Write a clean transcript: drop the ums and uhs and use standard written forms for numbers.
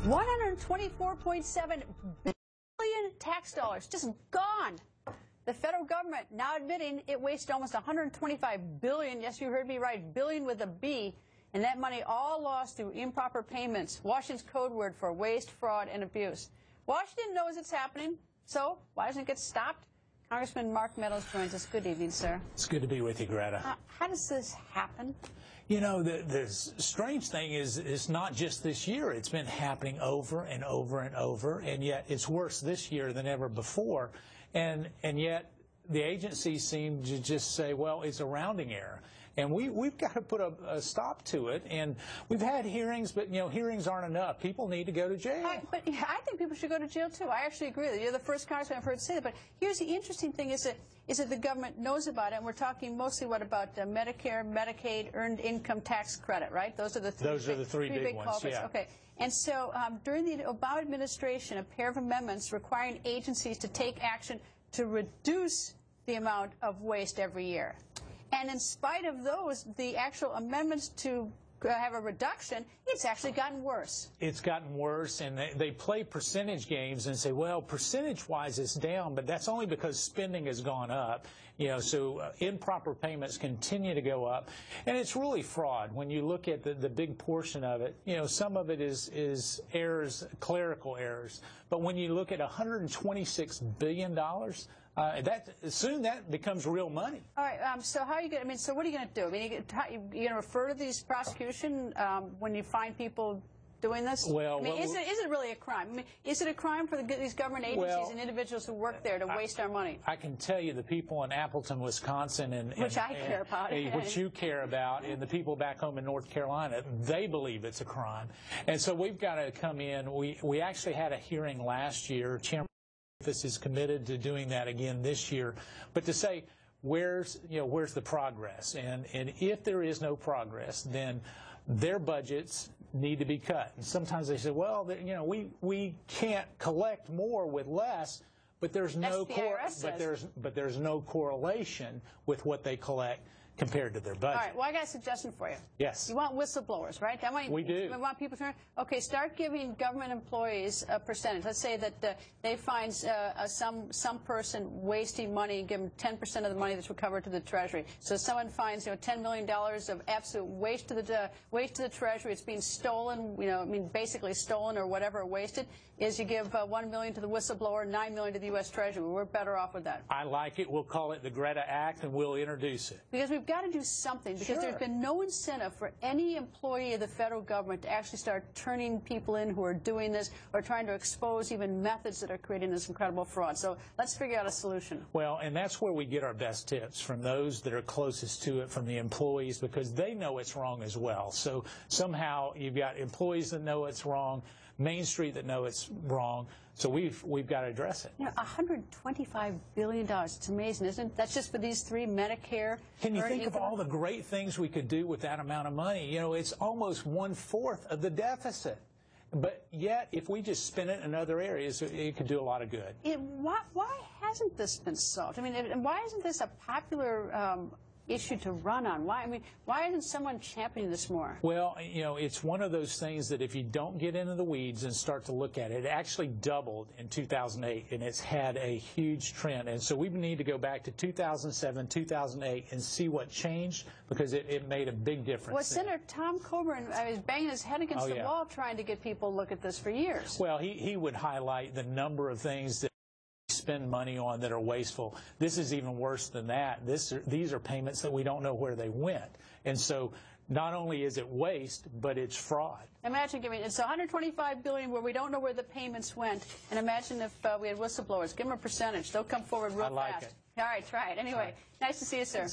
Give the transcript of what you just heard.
$124.7 billion tax dollars just gone. The federal government now admitting it wasted almost $125 billion. Yes, you heard me right, billion with a B. And that money all lost through improper payments, Washington's code word for waste, fraud, and abuse. Washington knows it's happening, so why doesn't it get stopped? Congressman Mark Meadows joins us. Good evening, sir. It's good to be with you, Greta. How does this happen? You know, the strange thing is it's not just this year. It's been happening over and over and over, and yet it's worse this year than ever before. And yet the agencies seem to just say, well, it's a rounding error. And we've got to put a stop to it. And we've had hearings, but, you know, hearings aren't enough. People need to go to jail. But I think people should go to jail, too. I actually agree with you. You're the first congressman I've heard say that. But here's the interesting thing is that the government knows about it. And we're talking mostly, about Medicare, Medicaid, earned income tax credit, right? Those are the three big ones, culprits. yeah. Okay. And so during the Obama administration, a pair of amendments requiring agencies to take action to reduce the amount of waste every year. And in spite of those, the actual amendments to have a reduction, it's actually gotten worse. It's gotten worse, and they play percentage games and say, well, percentage-wise it's down, but that's only because spending has gone up. You know, so improper payments continue to go up, and it's really fraud. When you look at the big portion of it, you know, some of it is errors, clerical errors. But when you look at $126 billion, soon that becomes real money. All right. So how are you going? I mean, so what are you going to do? I mean, you're going to refer to these prosecution when you find people doing this? Well, I mean, is it really a crime? I mean, is it a crime for these government agencies and individuals who work there to waste our money? I can tell you the people in Appleton, Wisconsin, which I care about, which you care about, and the people back home in North Carolina, they believe it's a crime, and so we've got to come in. We actually had a hearing last year. Chairman This is committed to doing that again this year, but to say where's the progress, and if there is no progress, then their budgets need to be cut. And sometimes they say, well, you know, we can't collect more with less, but there's no there's no correlation with what they collect compared to their budget. All right. Well, I got a suggestion for you. Yes. You want whistleblowers, right? We do. We want people to turn. Okay, start giving government employees a percentage. Let's say that they find some person wasting money, give them 10% of the money that's recovered to the Treasury. So someone finds, $10 million of absolute waste to the Treasury. It's being stolen. I mean, basically stolen or whatever, wasted. Is you give $1 million to the whistleblower, $9 million to the U.S. Treasury. We're better off with that. I like it. We'll call it the Greta Act, and we'll introduce it. Because we've got to do something, because there's been no incentive for any employee of the federal government to actually start turning people in who are doing this or trying to expose even methods that are creating this incredible fraud. So let's figure out a solution. Well, and that's where we get our best tips, from those that are closest to it, from the employees, because they know it's wrong as well. So somehow you've got employees that know it's wrong, Main Street that know it's wrong. So we've got to address it. $125 billion. It's amazing, isn't it? That's just for these three Medicare. Can you think of all the great things we could do with that amount of money? You know, it's almost 1/4 of the deficit. But yet, if we just spend it in other areas, it could do a lot of good. Why hasn't this been solved? I mean, why isn't this a popular issue to run on? Why isn't someone championing this more? Well, it's one of those things that if you don't get into the weeds and start to look at it, it actually doubled in 2008, and it's had a huge trend. And so we need to go back to 2007, 2008, and see what changed, because it made a big difference. Well, Senator Tom Coburn was banging his head against the wall trying to get people to look at this for years. Well, he would highlight the number of things that spend money on that are wasteful. This is even worse than that. These are payments that we don't know where they went. And so not only is it waste, but it's fraud. Imagine it's $125 billion where we don't know where the payments went. And imagine if we had whistleblowers. Give them a percentage. They'll come forward real fast. I like it. All right, try it. Anyway, nice to see you, sir.